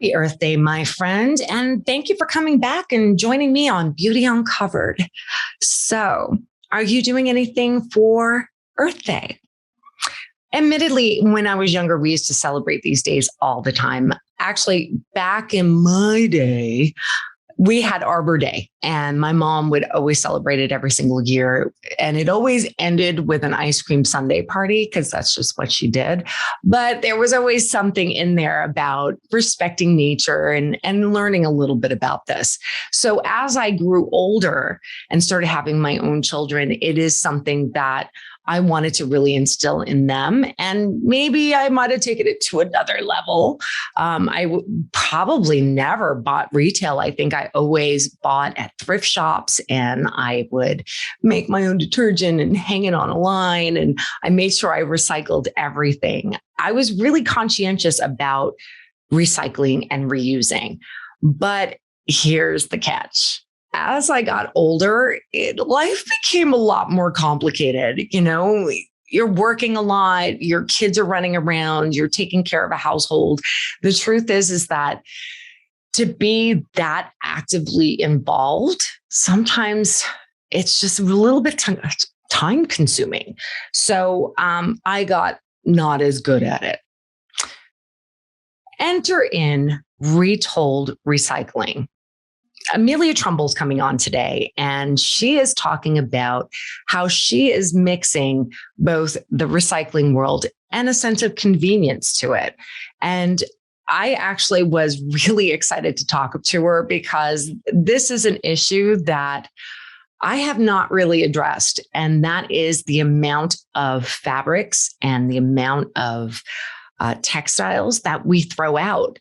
Happy Earth Day, my friend. And thank you for coming back and joining me on Beauty Uncovered. So, are you doing anything for Earth Day? Admittedly, when I was younger, we used to celebrate these days all the time. Actually, back in my day, we had Arbor Day, and my mom would always celebrate it every single year. And it always ended with an ice cream sundae party because that's just what she did. But there was always something in there about respecting nature and learning a little bit about this. So as I grew older and started having my own children, it is something that I wanted to really instill in them. And maybe I might have taken it to another level. Probably never bought retail. I think I always bought at thrift shops, and I would make my own detergent and hang it on a line. And I made sure I recycled everything. I was really conscientious about recycling and reusing. But here's the catch. As I got older, life became a lot more complicated. You know, you're working a lot, your kids are running around, you're taking care of a household. The truth is that to be that actively involved, sometimes it's just a little bit time consuming. So I got not as good at it. Enter in retold recycling. Amelia Trumble's coming on today, and she is talking about how she is mixing both the recycling world and a sense of convenience to it. And I actually was really excited to talk to her because this is an issue that I have not really addressed, and that is the amount of fabrics and the amount of textiles that we throw out.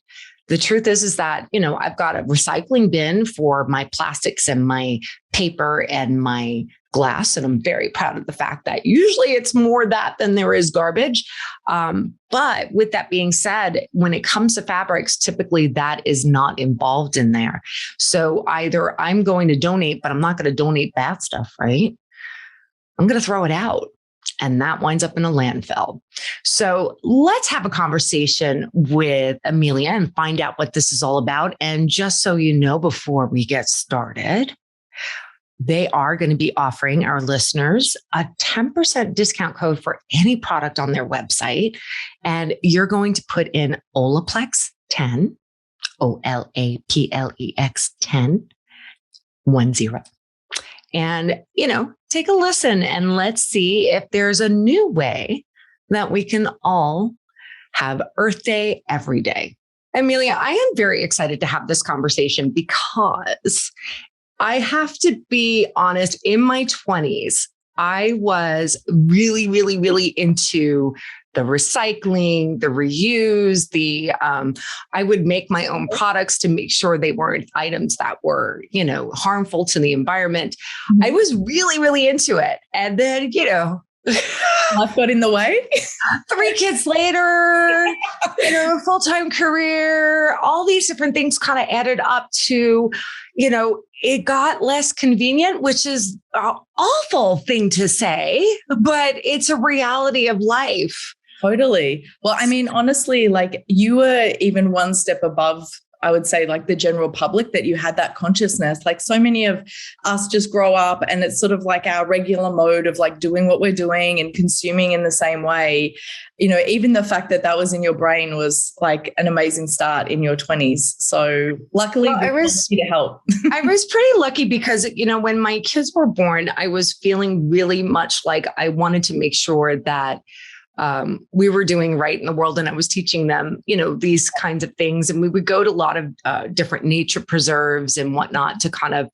The truth is that, you know, I've got a recycling bin for my plastics and my paper and my glass. And I'm very proud of the fact that usually it's more that than there is garbage. But with that being said, when it comes to fabrics, typically that is not involved in there. So either I'm going to donate, but I'm not going to donate bad stuff, right? I'm going to throw it out. And that winds up in a landfill. So let's have a conversation with Amelia and find out what this is all about. And just so you know, before we get started, they are going to be offering our listeners a 10% discount code for any product on their website. And you're going to put in Olaplex 10, Olaplex 10, 10. And, you know, take a listen and let's see if there's a new way that we can all have Earth Day every day. Amelia, I am very excited to have this conversation because I have to be honest, in my 20s, I was really, really, really into the recycling, the reuse, I would make my own products to make sure they weren't items that were, you know, harmful to the environment. Mm-hmm. I was really, really into it. And then, you know, life got in the way. 3 kids later, you know, full-time career, all these different things kind of added up to, you know, it got less convenient, which is an awful thing to say, but it's a reality of life. Totally. Well, I mean, honestly, like you were even one step above, I would say, like the general public, that you had that consciousness. Like so many of us just grow up and it's sort of like our regular mode of like doing what we're doing and consuming in the same way. You know, even the fact that that was in your brain was like an amazing start in your 20s. So luckily, I was to help. I was pretty lucky because, you know, when my kids were born, I was feeling really much like I wanted to make sure that we were doing right in the world. And I was teaching them, you know, these kinds of things. And we would go to a lot of different nature preserves and whatnot to kind of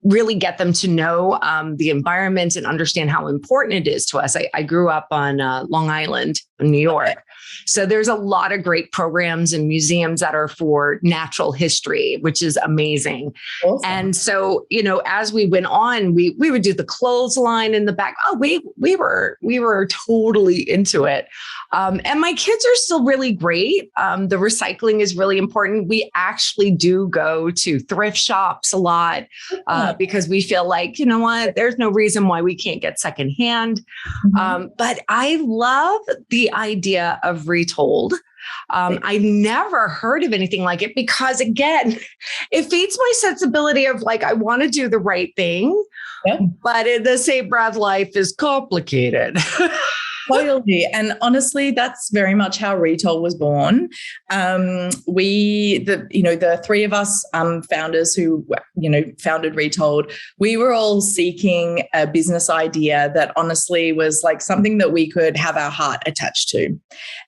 really get them to know the environment and understand how important it is to us. I grew up on Long Island, New York. Okay. So there's a lot of great programs and museums that are for natural history, which is amazing. Awesome. And so, you know, as we went on, we would do the clothesline in the back. Oh, we were totally into it. And my kids are still really great. The recycling is really important. We actually do go to thrift shops a lot because we feel like, you know what, there's no reason why we can't get secondhand. Mm-hmm. But I love the idea of retold. I've never heard of anything like it because, again, it feeds my sensibility of like, I want to do the right thing, but in the same breath, life is complicated. Totally. And honestly, that's very much how Retail was born. The three of us founders who, founded Retail, we were all seeking a business idea that honestly was like something that we could have our heart attached to.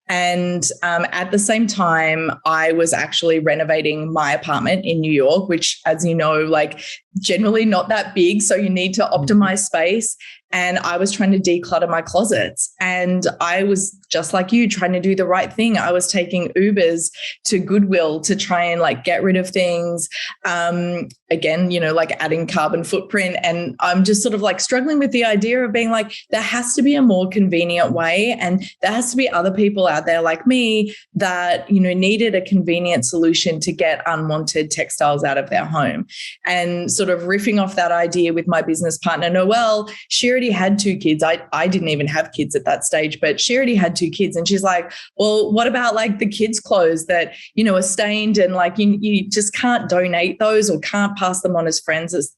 And at the same time, I was actually renovating my apartment in New York, which, as you know, like generally not that big. So you need to optimize space. And I was trying to declutter my closets. And I was just like you, trying to do the right thing. I was taking Ubers to Goodwill to try and like get rid of things. Again, like adding carbon footprint. And I'm just sort of like struggling with the idea of being like, there has to be a more convenient way. And there has to be other people out there like me that, needed a convenient solution to get unwanted textiles out of their home. And sort of riffing off that idea with my business partner, Noelle, she already had 2 kids. I didn't even have kids at that stage, but she already had 2 kids. And she's like, well, what about like the kids' clothes that, are stained and like you just can't donate those or can't pass them on as friends as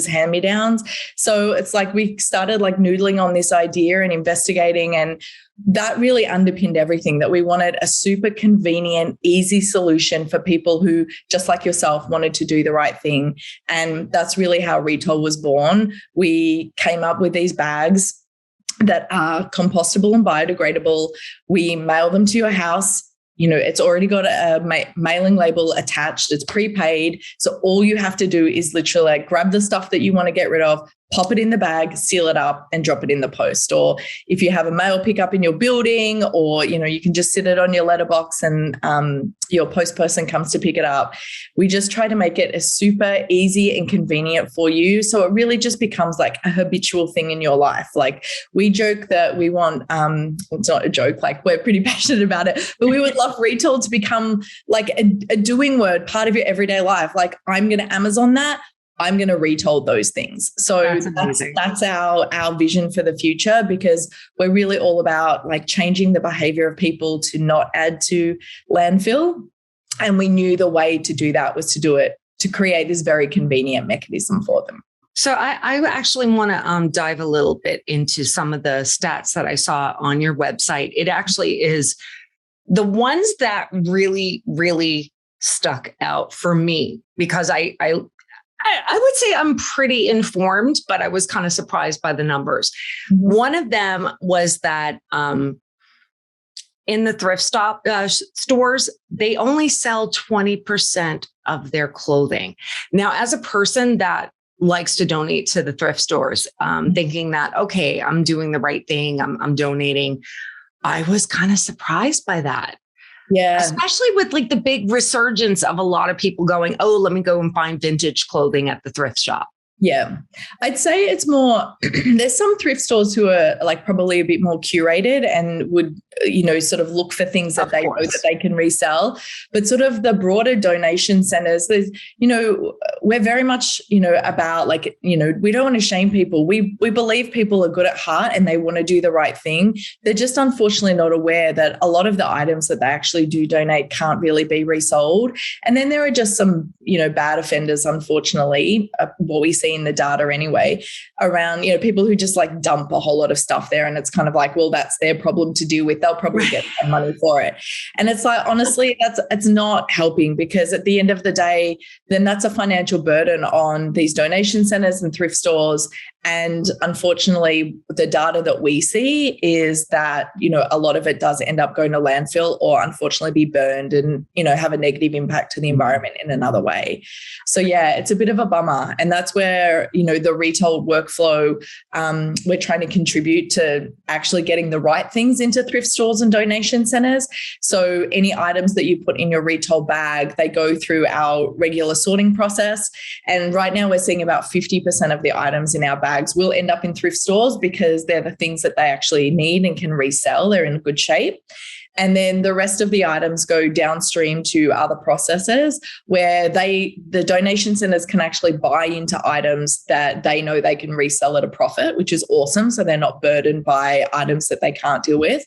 hand-me-downs. So it's like we started like noodling on this idea and investigating, and that really underpinned everything, that we wanted a super convenient, easy solution for people who, just like yourself, wanted to do the right thing. And that's really how Retail was born. We came up with these bags that are compostable and biodegradable. We mail them to your house. It's already got a mailing label attached. It's prepaid. So all you have to do is literally like grab the stuff that you want to get rid of, pop it in the bag, seal it up, and drop it in the post. Or if you have a mail pickup in your building, or, you can just sit it on your letterbox and your post person comes to pick it up. We just try to make it as super easy and convenient for you. So it really just becomes like a habitual thing in your life. Like we joke that we want, it's not a joke, like we're pretty passionate about it, but we would love Retail to become like a doing word, part of your everyday life. Like I'm going to Amazon that. I'm going to Retail those things. So that's our vision for the future, because we're really all about like changing the behavior of people to not add to landfill. And we knew the way to do that was to create this very convenient mechanism for them. So I actually want to dive a little bit into some of the stats that I saw on your website. It actually is the ones that really, really stuck out for me, because I would say I'm pretty informed, but I was kind of surprised by the numbers. Mm-hmm. One of them was that in the thrift stores, they only sell 20% of their clothing. Now, as a person that likes to donate to the thrift stores, thinking that, okay, I'm doing the right thing, I'm donating, I was kind of surprised by that. Yeah. Especially with like the big resurgence of a lot of people going, oh, let me go and find vintage clothing at the thrift shop. Yeah, I'd say it's more, there's some thrift stores who are like probably a bit more curated and would, sort of look for things that they know that they can resell. But sort of the broader donation centers, there's, we're very much, about like, we don't want to shame people. We believe people are good at heart and they want to do the right thing. They're just unfortunately not aware that a lot of the items that they actually do donate can't really be resold. And then there are just some, bad offenders, unfortunately, what we see in the data anyway, around, people who just like dump a whole lot of stuff there. And it's kind of like, well, that's their problem to deal with. They'll probably get some money for it. And it's like, honestly, it's not helping, because at the end of the day, then that's a financial burden on these donation centers and thrift stores. And unfortunately, the data that we see is that, a lot of it does end up going to landfill or unfortunately be burned and, have a negative impact to the environment in another way. So yeah, it's a bit of a bummer. And that's where, the Retail workflow, we're trying to contribute to actually getting the right things into thrift stores and donation centers. So any items that you put in your Retail bag, they go through our regular sorting process. And right now we're seeing about 50% of the items in our bags will end up in thrift stores because they're the things that they actually need and can resell. They're in good shape. And then the rest of the items go downstream to other processors where the donation centers can actually buy into items that they know they can resell at a profit, which is awesome. So they're not burdened by items that they can't deal with.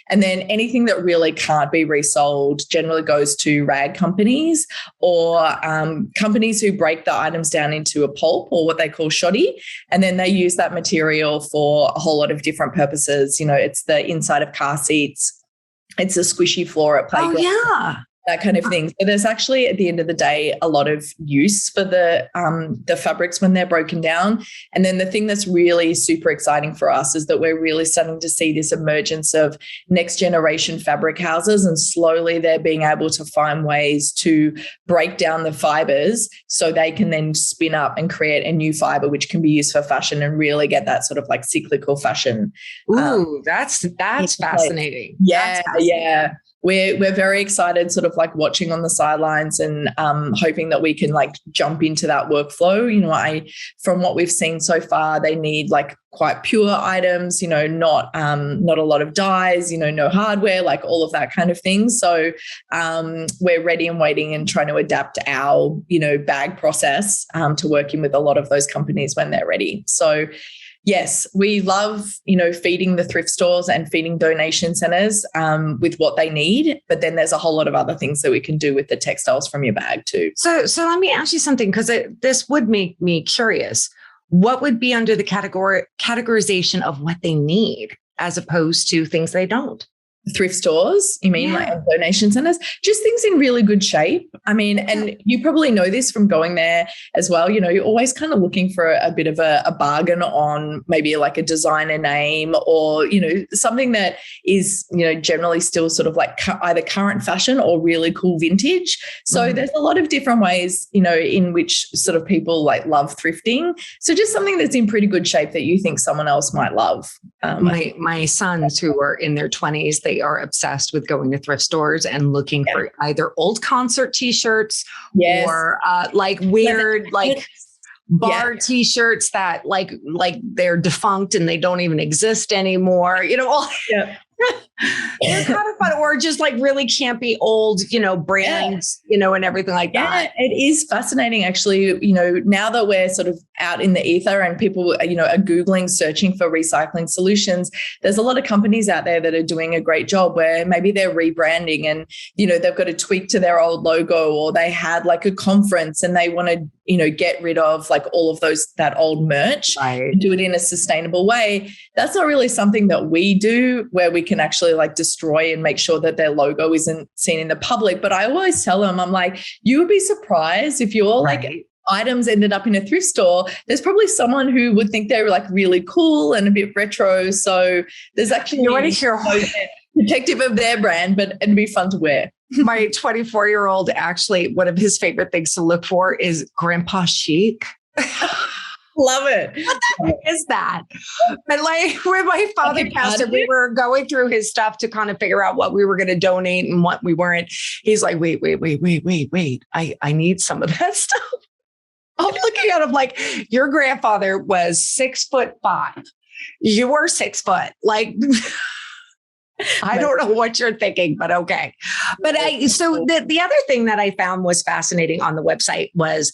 And then anything that really can't be resold generally goes to rag companies or companies who break the items down into a pulp or what they call shoddy. And then they use that material for a whole lot of different purposes. It's the inside of car seats. It's a squishy floor at playgrounds. Oh, yeah. That kind of thing. So there's actually, at the end of the day, a lot of use for the fabrics when they're broken down. And then the thing that's really super exciting for us is that we're really starting to see this emergence of next generation fabric houses, and slowly they're being able to find ways to break down the fibers so they can then spin up and create a new fiber which can be used for fashion and really get that sort of like cyclical fashion. Ooh, that's fascinating. Yeah, yeah. We're very excited, sort of like watching on the sidelines and hoping that we can like jump into that workflow. From what we've seen so far, they need like quite pure items, not a lot of dyes, no hardware, like all of that kind of thing. So we're ready and waiting and trying to adapt our, bag process to working with a lot of those companies when they're ready. So yes, we love, feeding the thrift stores and feeding donation centers with what they need. But then there's a whole lot of other things that we can do with the textiles from your bag too. So let me ask you something, because this would make me curious. What would be under the categorization of what they need as opposed to things they don't? Thrift stores, you mean, like donation centers, just things in really good shape. I mean, and you probably know this from going there as well. You're always kind of looking for a bit of a bargain on maybe like a designer name or, something that is, generally still sort of like either current fashion or really cool vintage. So there's a lot of different ways, in which sort of people like love thrifting. So just something that's in pretty good shape that you think someone else might love. My sons who are in their 20s, they are obsessed with going to thrift stores and looking for either old concert t-shirts or like weird bar t-shirts that like they're defunct and they don't even exist anymore. They're kind of fun, or just like really campy old, brands, and everything like that. It is fascinating, actually. Now that we're sort of out in the ether and people, are Googling, searching for recycling solutions, there's a lot of companies out there that are doing a great job where maybe they're rebranding and, they've got a tweak to their old logo, or they had like a conference and they want to, get rid of like all of that old merch, and do it in a sustainable way. That's not really something that we do, where we can actually like destroy and make sure that their logo isn't seen in the public. But I always tell them, I'm like, you would be surprised if your like items ended up in a thrift store. There's probably someone who would think they're like really cool and a bit retro. So there's actually protective of their brand, but it'd be fun to wear. My 24-year-old, actually, one of his favorite things to look for is grandpa chic. Love it. What the heck is that? But like when my father passed it, we were going through his stuff to kind of figure out what we were going to donate and what we weren't. He's like, wait. I need some of that stuff. I'm looking at him like, your grandfather was 6'5". You were 6 foot. Like, I don't know what you're thinking, but okay. But so the other thing that I found was fascinating on the website was,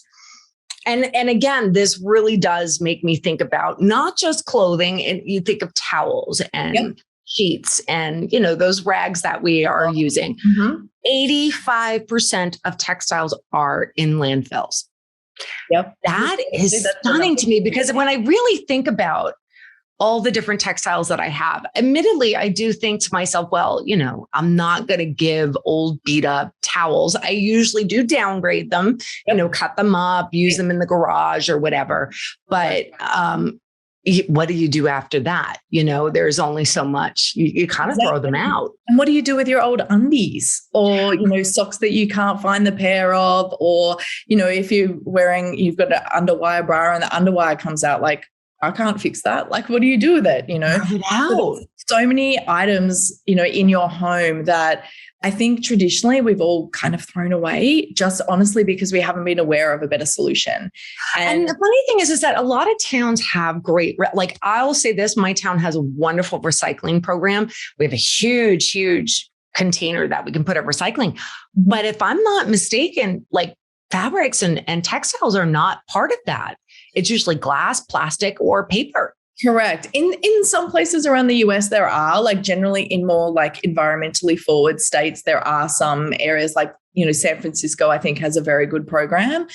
and again, this really does make me think about not just clothing, and you think of towels and sheets and, those rags that we are using. 85% of textiles are in landfills. That is stunning to me, because when I really think about all the different textiles that I have, admittedly, I do think to myself, well, I'm not going to give old beat up towels. I usually do downgrade them, cut them up, use them in the garage or whatever. But what do you do after that? There's only so much. You kind of throw them out. And what do you do with your old undies or, socks that you can't find the pair of? Or, if you've got an underwire bra and the underwire comes out, like, I can't fix that. Like, what do you do with it? So many items, in your home that I think traditionally we've all kind of thrown away, just honestly because we haven't been aware of a better solution. And the funny thing is that a lot of towns have great, like I'll say this, my town has a wonderful recycling program. We have a huge container that we can put up recycling. But if I'm not mistaken, like fabrics and textiles are not part of that. It's usually glass, plastic, or paper. Correct. In some places around the US, there are, like, generally in more like environmentally forward states, there are some areas like, San Francisco, I think, has a very good program.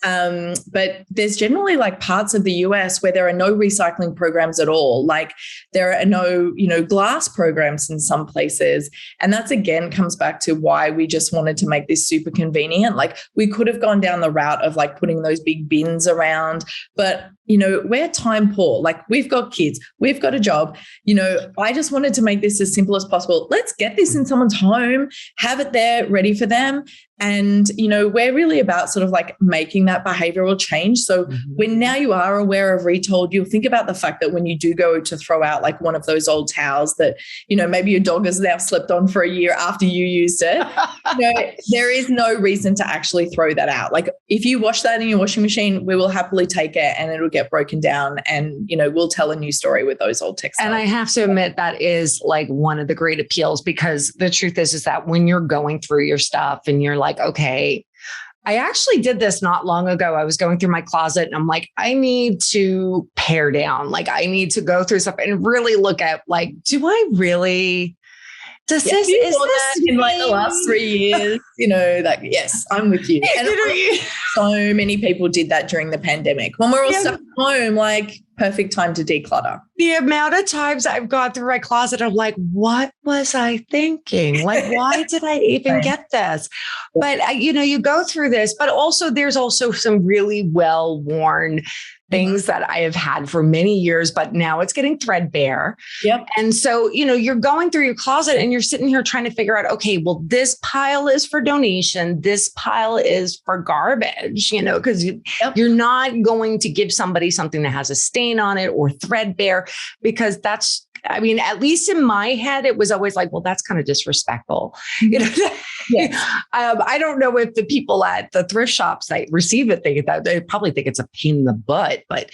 But there's generally like parts of the US where there are no recycling programs at all. Like there are no, glass programs in some places. And that's, again, comes back to why we just wanted to make this super convenient. Like we could have gone down the route of like putting those big bins around, but we're time poor. Like we've got kids, we've got a job. I just wanted to make this as simple as possible. Let's get this in someone's home, have it there ready for them. And, we're really about sort of like making that behavioral change. So when now you are aware of retold, you'll think about the fact that when you do go to throw out like one of those old towels that, maybe your dog has now slept on for a year after you used it, there is no reason to actually throw that out. Like if you wash that in your washing machine, we will happily take it and it'll get broken down and, we'll tell a new story with those old textiles. And I have to admit that is like one of the great appeals, because the truth is that when you're going through your stuff and you're like, okay, I actually did this not long ago. I was going through my closet and I'm like, I need to pare down. Like I need to go through stuff and really look at like, do I really, is this in like the last 3 years, yes, I'm with you. And so many people did that during the pandemic when we're all stuck at home, like perfect time to declutter. The amount of times I've gone through my closet, I'm like, what was I thinking? Like, why did I even get this? But, you go through this, but also there's also some really well-worn things that I have had for many years, but now it's getting threadbare. Yep. And so, you're going through your closet and you're sitting here trying to figure out, okay, well, this pile is for donation. This pile is for garbage, because you're not going to give somebody something that has a stain on it or threadbare, because that's, at least in my head, it was always like, well, that's kind of disrespectful. I don't know if the people at the thrift shops that receive it think that they probably think it's a pain in the butt, but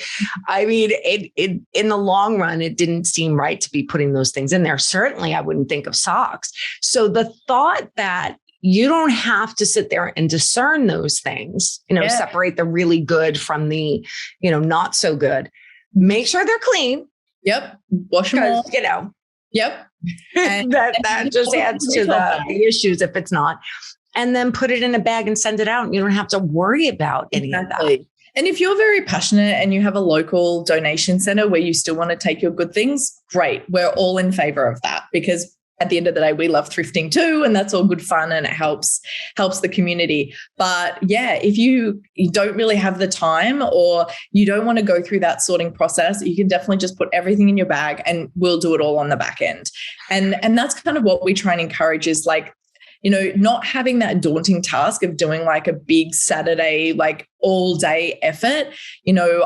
it in the long run, it didn't seem right to be putting those things in there. Certainly, I wouldn't think of socks. So the thought that you don't have to sit there and discern those things, separate the really good from the, not so good. Make sure they're clean. Yep. Wash them all. Yep. And that just adds to the issues if it's not. And then put it in a bag and send it out. And you don't have to worry about any of that. And if you're very passionate and you have a local donation center where you still want to take your good things, great. We're all in favor of that, because at the end of the day, we love thrifting too, and that's all good fun and it helps the community. But yeah, if you don't really have the time or you don't want to go through that sorting process, you can definitely just put everything in your bag and we'll do it all on the back end. And that's kind of what we try and encourage is like, not having that daunting task of doing like a big Saturday, like all day effort.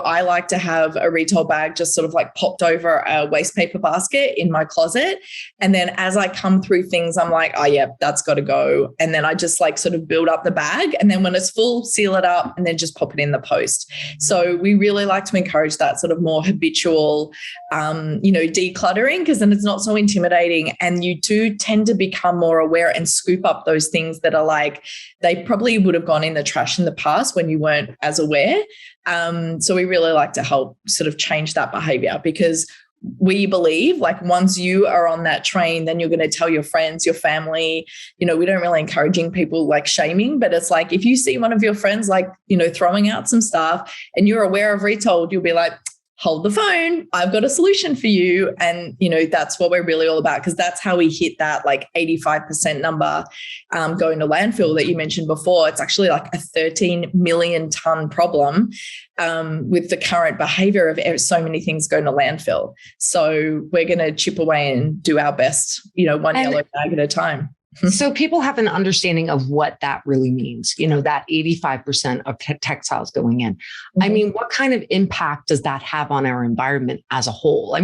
I like to have a retail bag just sort of like popped over a waste paper basket in my closet. And then as I come through things, I'm like, oh yeah, that's got to go. And then I just like sort of build up the bag. And then when it's full, seal it up and then just pop it in the post. So we really like to encourage that sort of more habitual, decluttering, because then it's not so intimidating. And you do tend to become more aware and scoop up those things that are like, they probably would have gone in the trash in the past when you weren't as aware. So we really like to help sort of change that behavior, because we believe like once you are on that train, then you're going to tell your friends, your family. We don't really encouraging people like shaming, but it's like if you see one of your friends like, throwing out some stuff and you're aware of retold, you'll be like, hold the phone, I've got a solution for you. And, that's what we're really all about, because that's how we hit that like 85% number going to landfill that you mentioned before. It's actually like a 13 million ton problem with the current behavior of so many things going to landfill. So we're going to chip away and do our best, one yellow bag at a time. So people have an understanding of what that really means, that 85% of textiles going in. Mm-hmm. What kind of impact does that have on our environment as a whole?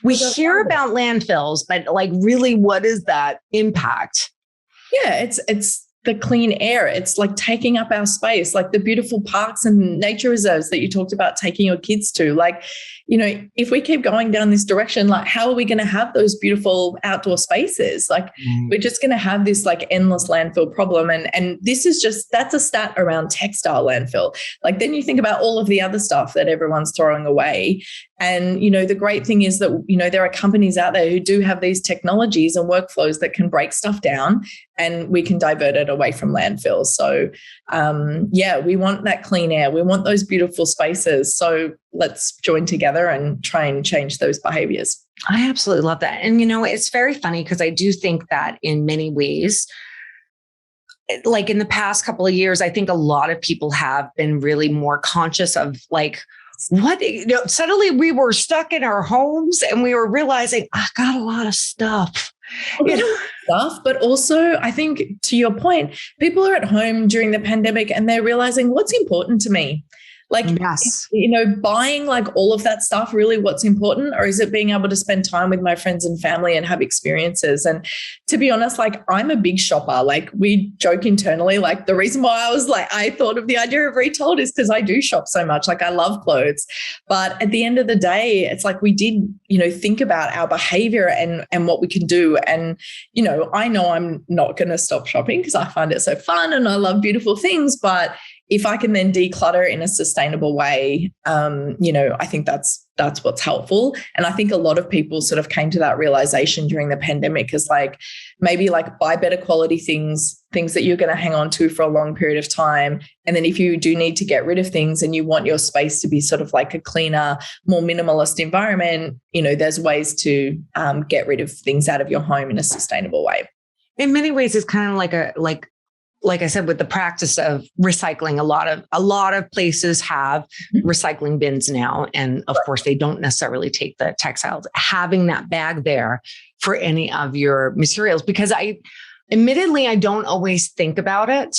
We hear about landfills, but like really, what is that impact? Yeah, it's the clean air. It's like taking up our space, like the beautiful parks and nature reserves that you talked about taking your kids to. Like, you know, if we keep going down this direction, like how are we going to have those beautiful outdoor spaces? Like we're just going to have this like endless landfill problem. And this is just, that's a stat around textile landfill. Like then you think about all of the other stuff that everyone's throwing away. And, you know, the great thing is that, you know, there are companies out there who do have these technologies and workflows that can break stuff down and we can divert it away from landfills. So, we want that clean air. We want those beautiful spaces. So let's join together and try and change those behaviors. I absolutely love that. And, you know, it's very funny because I do think that in many ways, like in the past couple of years, I think a lot of people have been really more conscious of like, what, you know, suddenly we were stuck in our homes and we were realizing I got a lot of stuff, you know, but also I think to your point, people are at home during the pandemic and they're realizing what's important to me. Like, yes, you know, buying like all of that stuff really what's important, or is it being able to spend time with my friends and family and have experiences? And to be honest, like I'm a big shopper. Like we joke internally, like the reason why I thought of the idea of Retold is because I do shop so much. Like I love clothes. But at the end of the day, it's like we did, you know, think about our behavior and what we can do. And, you know I'm not going to stop shopping because I find it so fun and I love beautiful things. But if I can then declutter in a sustainable way, you know, I think that's what's helpful. And I think a lot of people sort of came to that realization during the pandemic is like, maybe like buy better quality things that you're going to hang on to for a long period of time. And then if you do need to get rid of things and you want your space to be sort of like a cleaner, more minimalist environment, you know, there's ways to get rid of things out of your home in a sustainable way. In many ways, it's kind of like I said, with the practice of recycling, a lot of places have recycling bins now. And of course, they don't necessarily take the textiles. Having that bag there for any of your materials, because admittedly, I don't always think about it.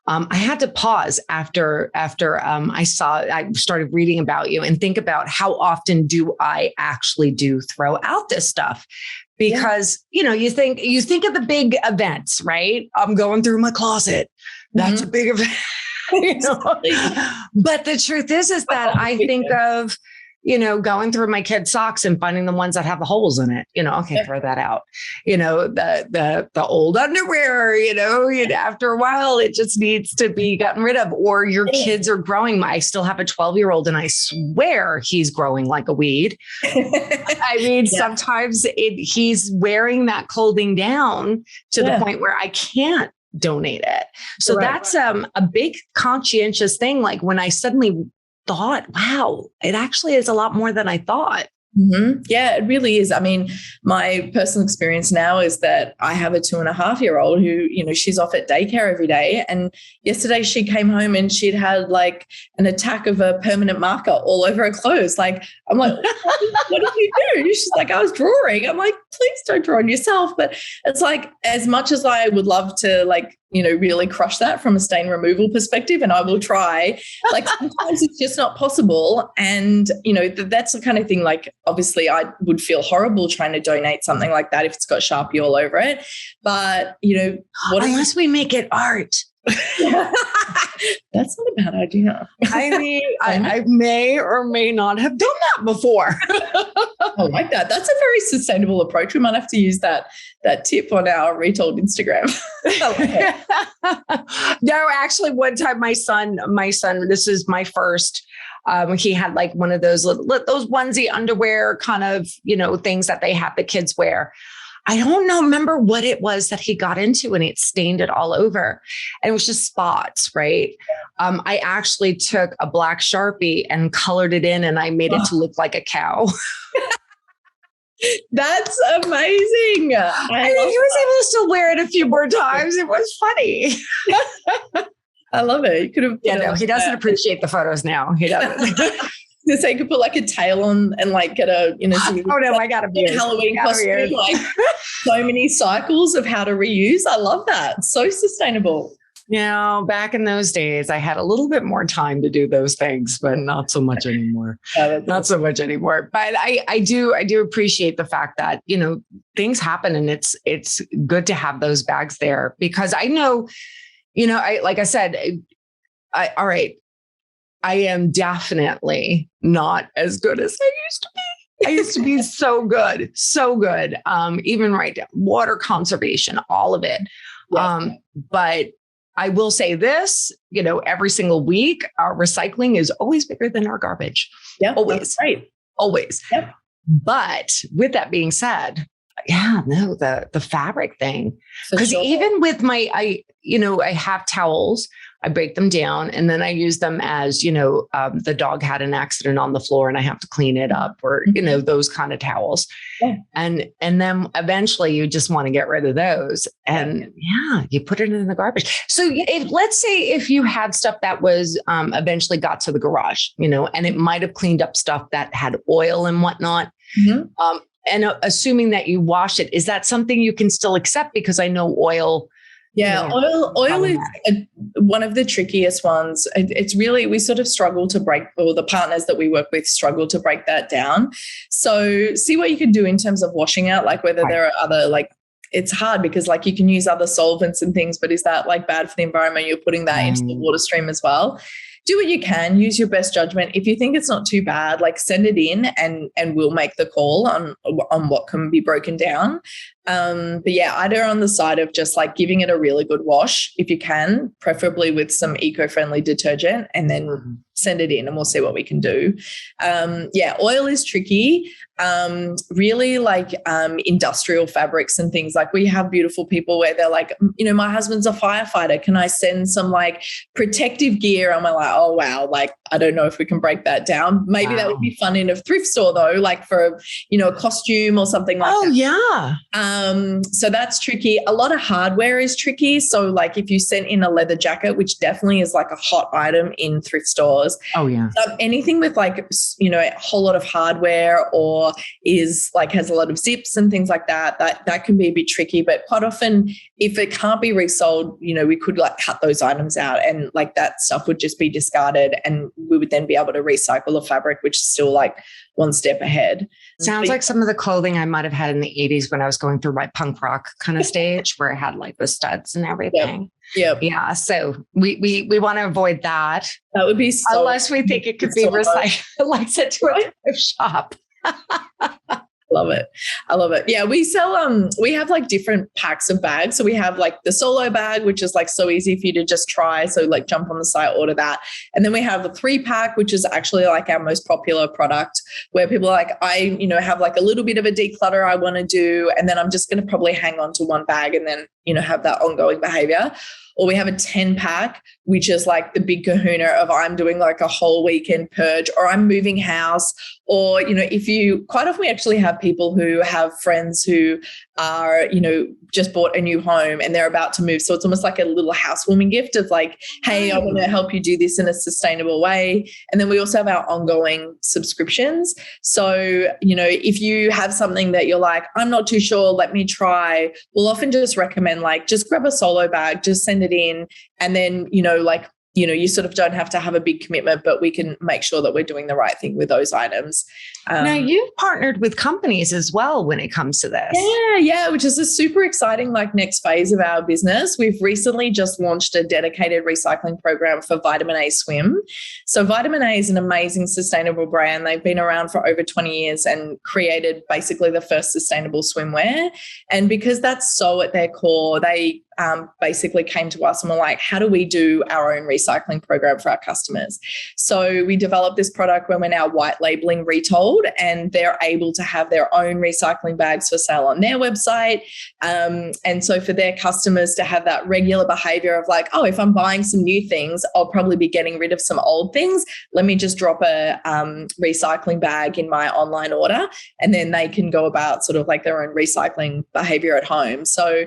I had to pause after I started reading about you and think about how often do I actually throw out this stuff? Because, you know, you think of the big events, right? I'm going through my closet. That's a big event. You know? But the truth is that I think of, you know, going through my kids' socks and finding the ones that have the holes in it, you know, okay, throw that out. You know, the old underwear, you know, after a while, it just needs to be gotten rid of. Or your kids are growing. I still have a 12-year-old and I swear he's growing like a weed. I mean, sometimes he's wearing that clothing down to the point where I can't donate it. So that's a big conscientious thing. Like when I suddenly thought, wow, it actually is a lot more than I thought. Mm-hmm. Yeah, it really is. I mean, my personal experience now is that I have a 2.5-year-old who, you know, she's off at daycare every day. And yesterday she came home and she'd had like an attack of a permanent marker all over her clothes. Like, I'm like, what did you do? She's like, I was drawing. I'm like, please don't draw on yourself. But it's like, as much as I would love to like, you know, really crush that from a stain removal perspective, and I will try, like sometimes it's just not possible. And, you know, that's the kind of thing, like, obviously I would feel horrible trying to donate something like that if it's got Sharpie all over it. But, you know, unless we make it art. That's not a bad idea. I mean, I may or may not have done that before. I like that. That's a very sustainable approach. We might have to use that tip on our Retold Instagram. No, actually, one time my son, this is my first. He had like one of those onesie underwear kind of, you know, things that they have the kids wear. I don't remember what it was that he got into and it stained it all over. And it was just spots, right? I actually took a black Sharpie and colored it in and I made it to look like a cow. That's amazing. I mean, he was able to still wear it a few more times. It was funny. I love it. You could have. Yeah, no, he doesn't appreciate the photos now. He doesn't. So you could put like a tail on and like get a, you know, I got a beard. Halloween costume, like so many cycles of how to reuse. I love that. So sustainable. Back in those days, I had a little bit more time to do those things, but not so much anymore. Not so much anymore. But I do appreciate the fact that, things happen, and it's good to have those bags there, because I know, like I said, all right, I am definitely not as good as I used to be. I used to be so good. Even right down water conservation, all of it. Yeah. But I will say this, every single week, our recycling is always bigger than our garbage. Yeah, always. Right. Always. Yep. But with that being said, the fabric thing, because even with I have towels, I break them down, and then I use them as, the dog had an accident on the floor and I have to clean it up, or, those kind of towels. Yeah. And then eventually you just want to get rid of those, and you put it in the garbage. So let's say if you had stuff that was eventually got to the garage, and it might've cleaned up stuff that had oil and whatnot. Mm-hmm. And assuming that you wash it, is that something you can still accept? Because I know oil. Yeah, oil is one of the trickiest ones. It's really, we sort of struggle to break, or the partners that we work with struggle to break that down. So see what you can do in terms of washing out, like whether there are other, it's hard because you can use other solvents and things, but is that bad for the environment? You're putting that into the water stream as well. Do what you can, use your best judgment. If you think it's not too bad, send it in and we'll make the call on what can be broken down. But I'd err on the side of just giving it a really good wash if you can, preferably with some eco-friendly detergent, and then send it in and we'll see what we can do. Oil is tricky. Really industrial fabrics and things, we have beautiful people where they're my husband's a firefighter. Can I send some protective gear? And we're oh, wow. I don't know if we can break that down. Maybe that would be fun in a thrift store though, for a costume or something like that. Oh yeah. So that's tricky. A lot of hardware is tricky. So if you sent in a leather jacket, which definitely is a hot item in thrift stores. Oh yeah. Anything with a whole lot of hardware, or is has a lot of zips and things like that, that can be a bit tricky. But quite often, if it can't be resold, we could cut those items out, and that stuff would just be discarded, and we would then be able to recycle the fabric, which is still one step ahead. Sounds like some of the clothing I might have had in the 80s when I was going through my punk rock kind of stage, where I had the studs and everything. Yep. Yeah. So we want to avoid that. That would be so, unless we think it could be recycled, sent to a thrift shop. Love it. I love it. Yeah, we sell we have different packs of bags. So we have the solo bag, which is so easy for you to just try. So jump on the site, order that. And then we have the 3-pack, which is actually our most popular product, where people are I have a little bit of a declutter I want to do, and then I'm just going to probably hang on to one bag and then have that ongoing behavior. Or we have a 10-pack, which is the big kahuna of I'm doing a whole weekend purge, or I'm moving house. Or, if you quite often we actually have people who have friends who are, just bought a new home and they're about to move. So it's almost like a little housewarming gift of hey, I want to help you do this in a sustainable way. And then we also have our ongoing subscriptions. So, if you have something that you're I'm not too sure, let me try, we'll often just recommend just grab a solo bag, just send it in, and then, you sort of don't have to have a big commitment, but we can make sure that we're doing the right thing with those items. Now, you've partnered with companies as well when it comes to this. Yeah, which is a super exciting next phase of our business. We've recently just launched a dedicated recycling program for Vitamin A Swim. So Vitamin A is an amazing sustainable brand. They've been around for over 20 years and created basically the first sustainable swimwear. And because that's so at their core, they basically came to us and were how do we do our own recycling program for our customers? So we developed this product where we're now white labeling Retold, and they're able to have their own recycling bags for sale on their website. And so for their customers to have that regular behavior of if I'm buying some new things, I'll probably be getting rid of some old things. Let me just drop a recycling bag in my online order, and then they can go about sort of their own recycling behavior at home. So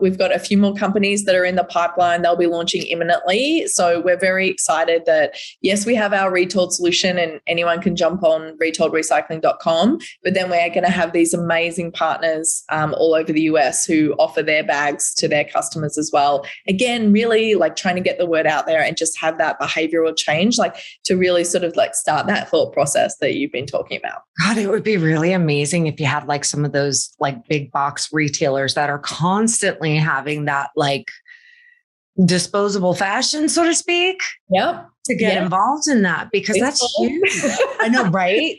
we've got a few more companies that are in the pipeline. They'll be launching imminently. So we're very excited that, yes, we have our retold solution and anyone can jump on retooledrecycling.com, but then we're going to have these amazing partners all over the US who offer their bags to their customers as well. Again, really like trying to get the word out there and just have that behavioral change, like to really sort of like start that thought process that you've been talking about. God, it would be really amazing if you had like some of those like big box retailers that are constantly having that like disposable fashion, so to speak. Yep. To get involved in that, because that's huge. I know, right?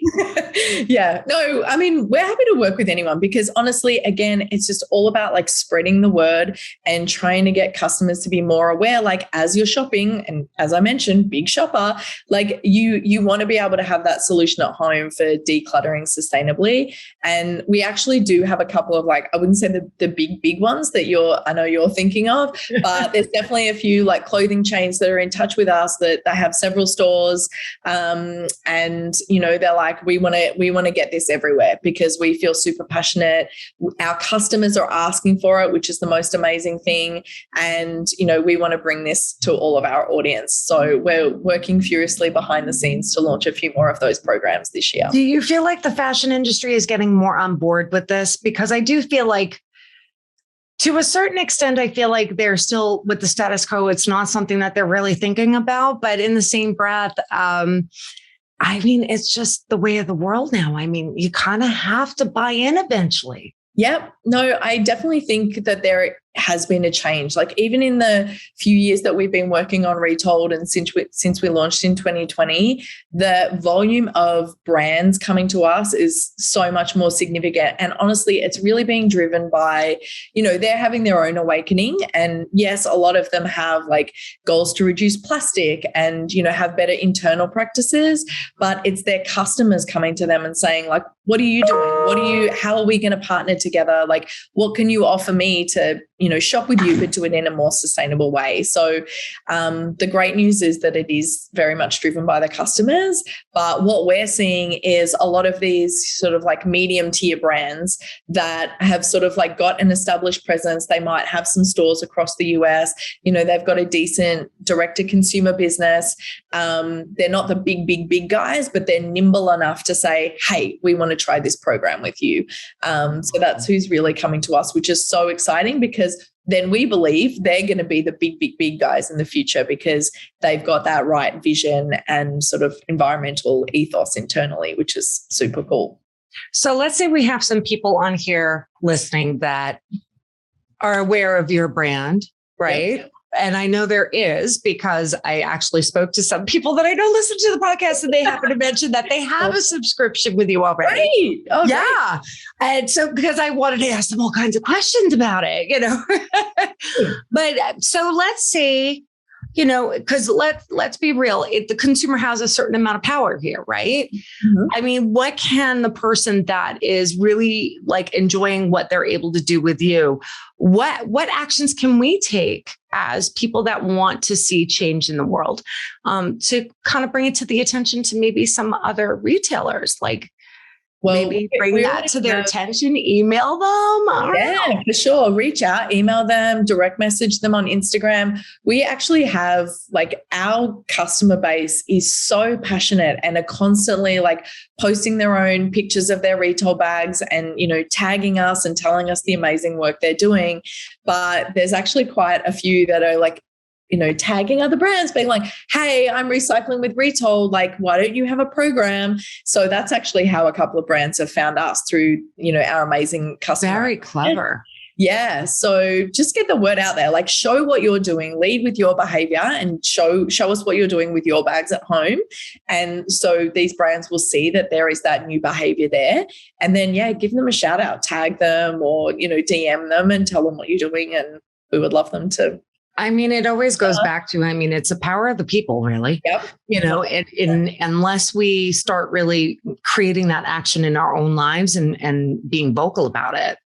Yeah. No, I mean, we're happy to work with anyone because honestly, again, it's just all about like spreading the word and trying to get customers to be more aware. Like as you're shopping, and as I mentioned, big shopper, like you want to be able to have that solution at home for decluttering sustainably. And we actually do have a couple of like, I wouldn't say the big ones that I know you're thinking of, but there's definitely a few like clothing chains that are in touch with us that they have several stores, and you know they're like, we want to get this everywhere because we feel super passionate. Our customers are asking for it, which is the most amazing thing, and you know we want to bring this to all of our audience. So we're working furiously behind the scenes to launch a few more of those programs this year. Do you feel like the fashion industry is getting more on board with this? Because I do feel like, to a certain extent, I feel like they're still with the status quo. It's not something that they're really thinking about. But in the same breath, I mean, it's just the way of the world now. I mean, you kind of have to buy in eventually. Yep. No, I definitely think that there has been a change. Like even in the few years that we've been working on Retold and since we launched in 2020, the volume of brands coming to us is so much more significant. And honestly, it's really being driven by, you know, they're having their own awakening. And yes, a lot of them have like goals to reduce plastic and, you know, have better internal practices, but it's their customers coming to them and saying like, what are you doing? How are we going to partner together? Like, what can you offer me to, you know, shop with you, but do it in a more sustainable way? So the great news is that it is very much driven by the customers. But what we're seeing is a lot of these sort of like medium tier brands that have sort of like got an established presence. They might have some stores across the US. You know, they've got a decent direct to consumer business. They're not the big guys, but they're nimble enough to say, hey, we want to try this program with you. So that's who's really coming to us, which is so exciting because then we believe they're going to be the big guys in the future because they've got that right vision and sort of environmental ethos internally, which is super cool. So let's say we have some people on here listening that are aware of your brand, right? Yep. And I know there is because I actually spoke to some people that I know listen to the podcast and they happen to mention that they have a subscription with you already. Right. Oh, yeah. Right. And so because I wanted to ask them all kinds of questions about it, you know. But so let's say, you know, because let's be real, the consumer has a certain amount of power here, right? Mm-hmm. I mean, what can the person that is really like enjoying what they're able to do with you, what actions can we take as people that want to see change in the world, to kind of bring it to the attention to maybe some other retailers, like maybe bring that to their attention, email them? Yeah, for sure. Reach out, email them, direct message them on Instagram. We actually have like our customer base is so passionate and are constantly like posting their own pictures of their retail bags and, you know, tagging us and telling us the amazing work they're doing. But there's actually quite a few that are like, you know, tagging other brands, being like, hey, I'm recycling with Retold. Like, why don't you have a program? So that's actually how a couple of brands have found us through, you know, our amazing customer. Very clever. Yeah. So just get the word out there, like show what you're doing, lead with your behavior and show us what you're doing with your bags at home. And so these brands will see that there is that new behavior there. And then, yeah, give them a shout out, tag them or, you know, DM them and tell them what you're doing. And we would love them to. I mean, it always goes back to, I mean, it's the power of the people, really. Yep. You know, unless we start really creating that action in our own lives and being vocal about it.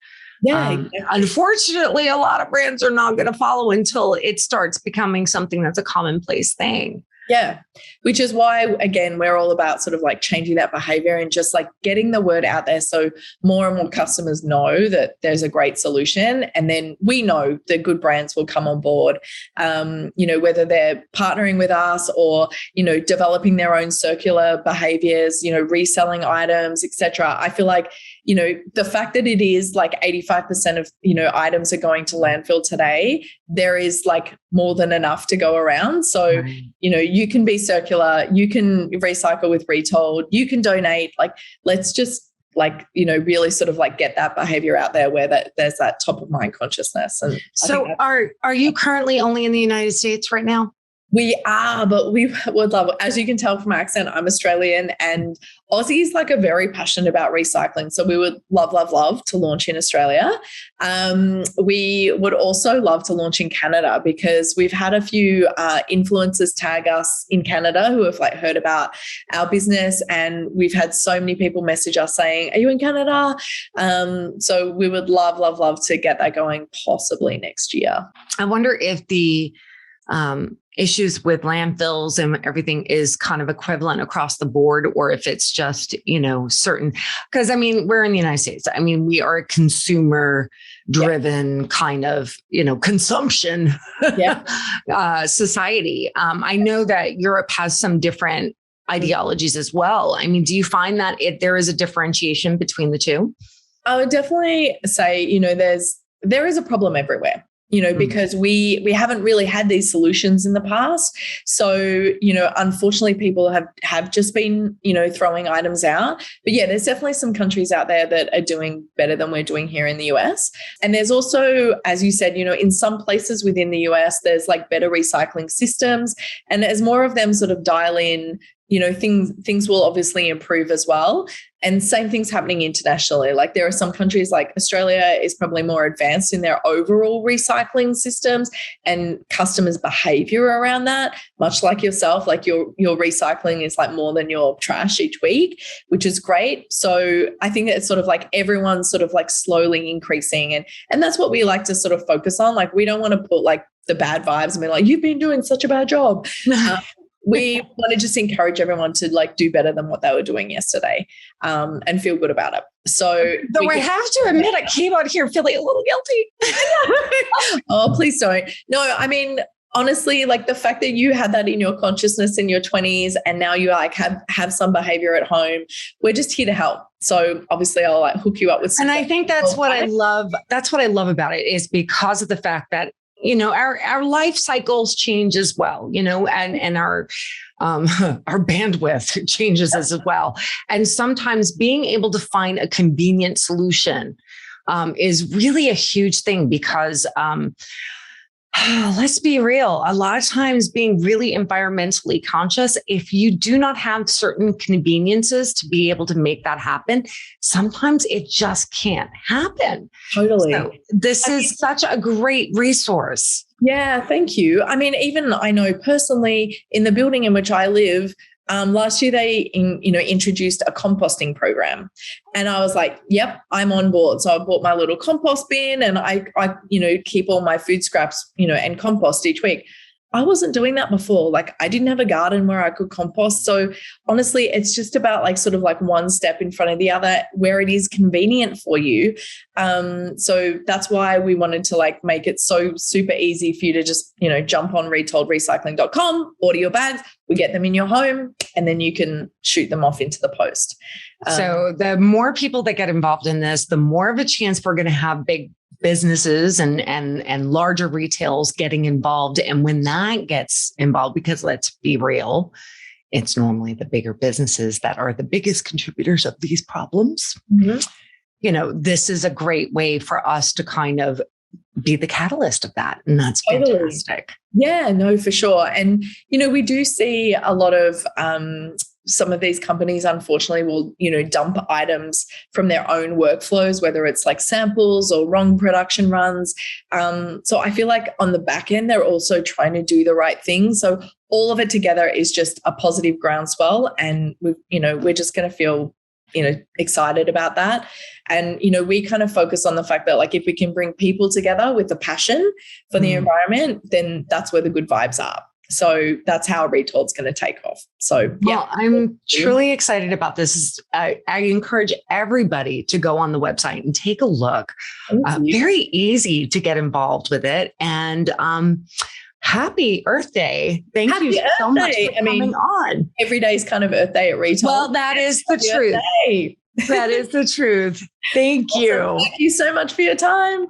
Yeah. Exactly. Unfortunately, a lot of brands are not going to follow until it starts becoming something that's a commonplace thing. Yeah. Which is why, again, we're all about sort of like changing that behavior and just like getting the word out there so more and more customers know that there's a great solution. And then we know the good brands will come on board, whether they're partnering with us or, developing their own circular behaviors, reselling items, etc. I feel like, the fact that it is like 85% of, items are going to landfill today, there is like more than enough to go around. So, Right. You can be circular, you can recycle with retold, you can donate. Like, let's just really sort of like get that behavior out there where there's that top of mind consciousness. And so are you currently only in the United States right now? We are, but we would love, as you can tell from my accent, I'm Australian, and Aussies are very passionate about recycling. So we would love to launch in Australia. We would also love to launch in Canada because we've had a few influencers tag us in Canada who have heard about our business, and we've had so many people message us saying, "Are you in Canada?" So we would love to get that going possibly next year. I wonder if the issues with landfills and everything is kind of equivalent across the board, or if it's just, certain, because we're in the United States. We are a consumer driven kind of, consumption society. I know that Europe has some different ideologies as well. Do you find that there is a differentiation between the two? I would definitely say, there is a problem everywhere. Because we haven't really had these solutions in the past. So, unfortunately, people have just been, throwing items out. But yeah, there's definitely some countries out there that are doing better than we're doing here in the US. And there's also, as you said, in some places within the US, there's better recycling systems. And as more of them sort of dial in, things will obviously improve as well. And same things happening internationally. There are some countries like Australia is probably more advanced in their overall recycling systems and customers' behavior around that, much like yourself. Your recycling is more than your trash each week, which is great. So I think it's sort of everyone's sort of slowly increasing. And that's what we like to sort of focus on. We don't want to put the bad vibes and be you've been doing such a bad job. We want to just encourage everyone to do better than what they were doing yesterday, and feel good about it. So, though I have to admit, I came out here feeling a little guilty. Oh, please don't. No, honestly, the fact that you had that in your consciousness in your 20s, and now you have some behavior at home, we're just here to help. So obviously I'll hook you up with some. And I think that's what I love. That's what I love about it, is because of the fact that our life cycles change as well, and our bandwidth changes as well. And sometimes being able to find a convenient solution is really a huge thing, because let's be real. A lot of times being really environmentally conscious, if you do not have certain conveniences to be able to make that happen, sometimes it just can't happen. Totally. So this is such a great resource. Yeah, thank you. Even I know personally in the building in which I live, last year they introduced a composting program, and I was like, yep, I'm on board. So I bought my little compost bin, and I keep all my food scraps, and compost each week. I wasn't doing that before. I didn't have a garden where I could compost. So honestly, it's just about one step in front of the other where it is convenient for you. So that's why we wanted to make it so super easy for you to just, jump on retooledrecycling.com, order your bags, we get them in your home, and then you can shoot them off into the post. So the more people that get involved in this, the more of a chance we're going to have big businesses and larger retails getting involved. And when that gets involved, because let's be real, it's normally the bigger businesses that are the biggest contributors of these problems. Mm-hmm. This is a great way for us to kind of be the catalyst of that. And that's fantastic. Yeah, no, for sure. And, we do see a lot of, some of these companies, unfortunately, will, dump items from their own workflows, whether it's samples or wrong production runs. So I feel like on the back end, they're also trying to do the right thing. So all of it together is just a positive groundswell, and we're just going to feel, excited about that. And, we kind of focus on the fact that if we can bring people together with the passion for the environment, then that's where the good vibes are. So that's how Retold's going to take off. So well, I'm truly excited about this. I encourage everybody to go on the website and take a look. Very easy to get involved with it. And happy Earth Day. Thank you so much for coming on. Every day is kind of Earth Day at Retold. Well, that is the truth. That is the truth. Thank you. Thank you so much for your time.